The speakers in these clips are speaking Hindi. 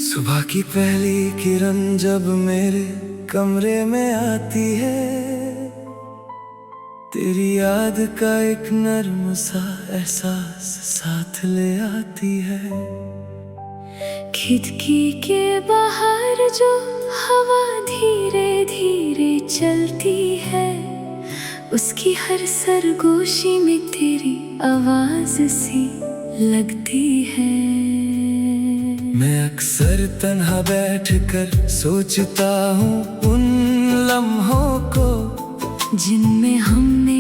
सुबह की पहली किरण जब मेरे कमरे में आती है, तेरी याद का एक नर्म सा एहसास साथ ले आती है। खिड़की के बाहर जो हवा धीरे धीरे चलती है, उसकी हर सरगोशी में तेरी आवाज सी लगती है। मैं अक्सर तन्हा बैठकर सोचता हूँ उन लम्हों को, जिनमें हमने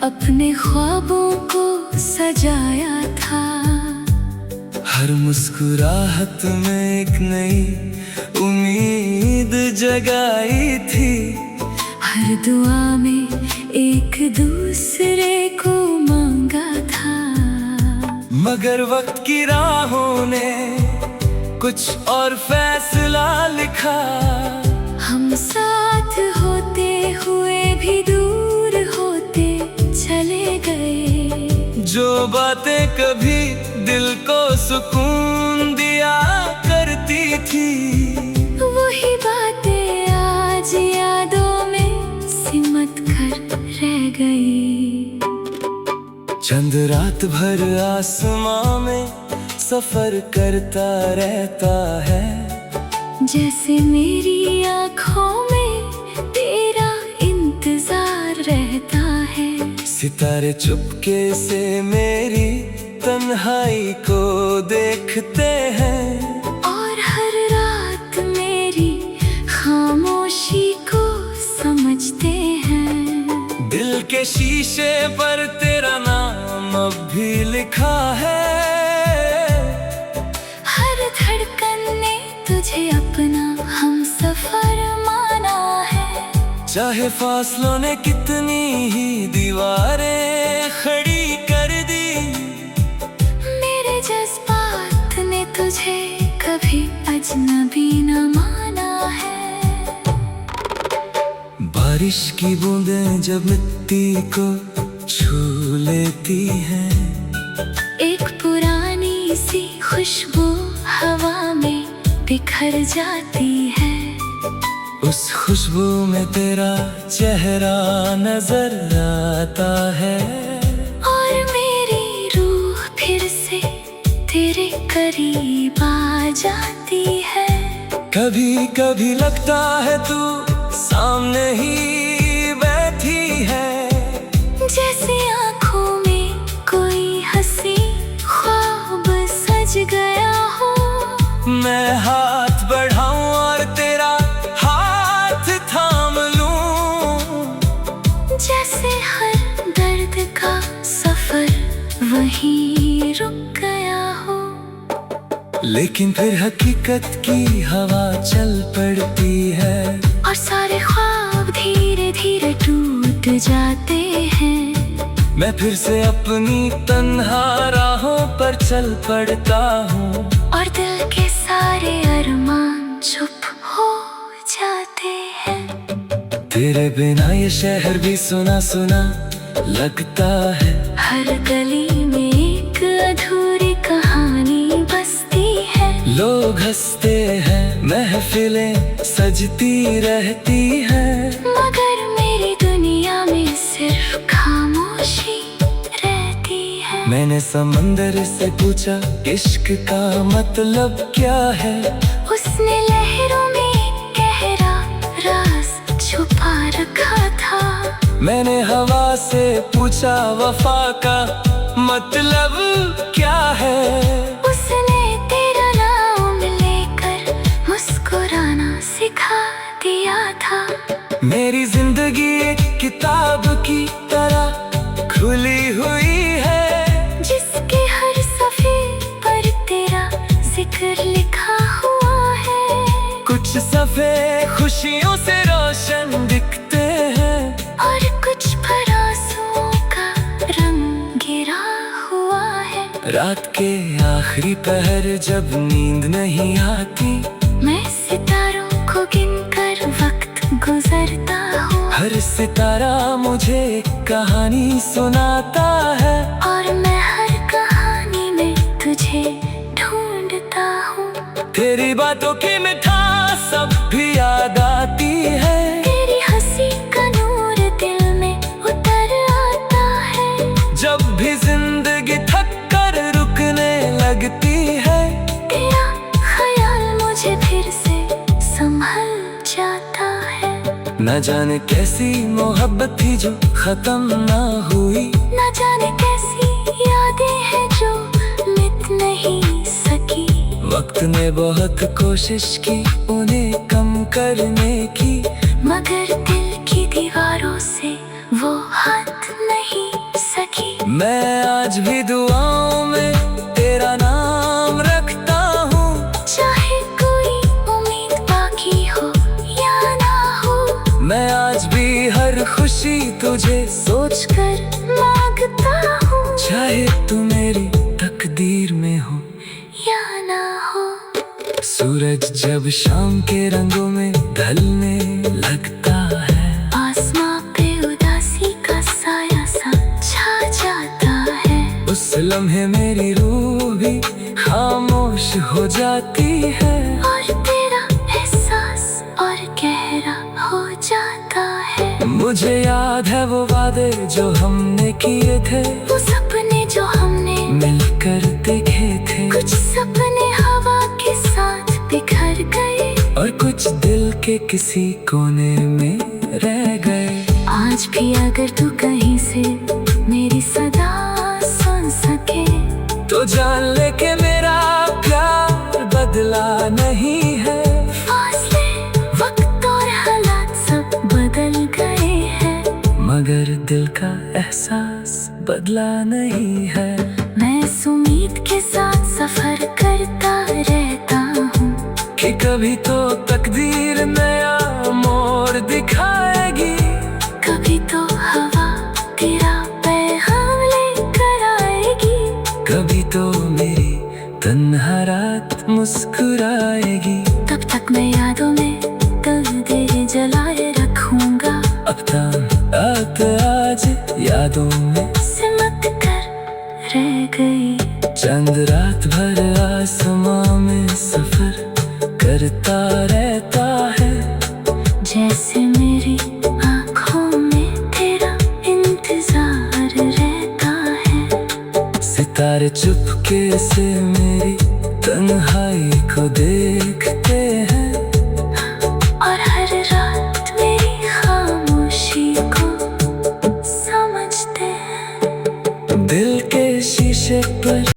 अपने ख्वाबों को सजाया था। हर मुस्कुराहट में एक नई उम्मीद जगाई थी। हर दुआ में एक दूसरे को मांगा था। मगर वक्त की राहों ने कुछ और फैसला लिखा। हम साथ होते हुए भी दूर होते चले गए। जो बातें कभी दिल को सुकून दिया करती थी, वही बातें आज यादों में सिमट कर रह गई। चंद रात भर आसमां में सफर करता रहता है, जैसे मेरी आँखों में तेरा इंतजार रहता है। सितारे चुपके से मेरी तन्हाई को देखते हैं, और हर रात मेरी खामोशी को समझते हैं। दिल के शीशे पर तेरा नाम अब भी लिखा है। हर धड़कन ने तुझे अपना हम सफर माना है। चाहे फासलों ने कितनी ही दीवारें खड़ी कर दी, मेरे जज्बात ने तुझे कभी अजनबी न माना है। बारिश की बूंदें जब मिट्टी को छू लेती हैं, एक पुरानी सी खुशबू हवा में बिखर जाती है। उस खुशबू में तेरा चेहरा नजर आता है, और मेरी रूह फिर से तेरे करीब आ जाती है। कभी कभी लगता है तू सामने ही बैठी है, जैसे आँखों में कोई हंसी ख्वाब सज गया हो। मैं हाथ बढ़ाऊं और तेरा हाथ थाम लूं, जैसे हर दर्द का सफर वहीं रुक गया हो। लेकिन फिर हकीकत की हवा चल पड़ती है, और सारे ख्वाब धीरे धीरे टूट जाते हैं। मैं फिर से अपनी तन्हा राहों पर चल पड़ता हूँ, और दिल के सारे अरमान चुप हो जाते हैं। तेरे बिना ये शहर भी सुना सुना लगता है। हर गली में एक अधूरी कहानी बसती है। लोग हंसते हैं, महफिलें सजती रहती हैं, मगर मेरी दुनिया में सिर्फ खामोशी रहती है। मैंने समंदर से पूछा इश्क का मतलब क्या है, उसने लहरों में गहरा राज छुपा रखा था। मैंने हवा से पूछा वफा का मतलब क्या है, उसने तेरा नाम लेकर मुस्कुराना सिखा दिया था। मेरी जिंदगी एक किताब की तरह खुली हुई है, जिसके हर सफ़े पर तेरा जिक्र लिखा हुआ है। कुछ सफ़े खुशियों से रोशन दिखते हैं, और कुछ पर आंसुओं का रंग गिरा हुआ है। रात के आखिरी पहर जब नींद नहीं आती, मैं सितारों को गिनकर वक्त गुजरता हूँ। हर सितारा मुझे एक कहानी सुनाता है, और मैं हर कहानी में तुझे ढूंढता हूँ। तेरी बातों की मिठास सब भी याद आती है। तेरी हंसी का नूर दिल में उतर आता है। जब भी जिंदगी थक कर रुकने लगती है, तेरा ख्याल मुझे फिर से संभल जाता है। न जाने कैसी मोहब्बत थी जो खत्म ना हुई, न जाने कैसी यादें हैं जो मिट नहीं सकी। वक्त ने बहुत कोशिश की उन्हें कम करने की, मगर दिल की दीवारों से वो हट नहीं सकी। मैं आज भी दुआओं में तेरा नाम रखता हूँ, चाहे कोई उम्मीद बाकी हो या ना हो। मैं आज भी हर खुशी तुझे सोचकर मांगता हूँ, चाहे तू मेरी तकदीर में हो या ना हो। सूरज जब शाम के रंगों में ढलने लगता है, आसमां पे उदासी का साया सा छा जाता है। उस लम्हे मेरी रूह भी खामोश हो जाती है, और तेरा एहसास और गहरा हो जाता है। मुझे याद है वो वादे जो हमने किए थे, वो सपने जो हमने मिलकर देखे थे। कुछ सपने हवा के साथ बिखर गए, और कुछ दिल के किसी कोने में रह गए। आज भी अगर तू कहीं से मेरी सदा सुन सके, तो जान ले के मेरा प्यार बदला नहीं है। फासले वक्त और हालात सब बदल गए हैं, मगर दिल का एहसास बदला नहीं है। मैं इस उम्मीद के साथ सफर करता रहता हूँ कि कभी तो तकदीर नया मोड़ दिखाएगी, कभी तो हवा तेरा पैगाम लेकर आएगी, कभी तो मेरी तन्हा रात मुस्कुराएगी। तब तक मैं यादों में तस्वीरें जलाए रखूंगा। अब रात आज यादों में सिमट कर रह गई, चंद रात भर आसमां में सफर करता रहता है। जैसे मेरी आँखों में तेरा इंतजार रहता है। सितारे चुपके से मेरी तन्हाई को देख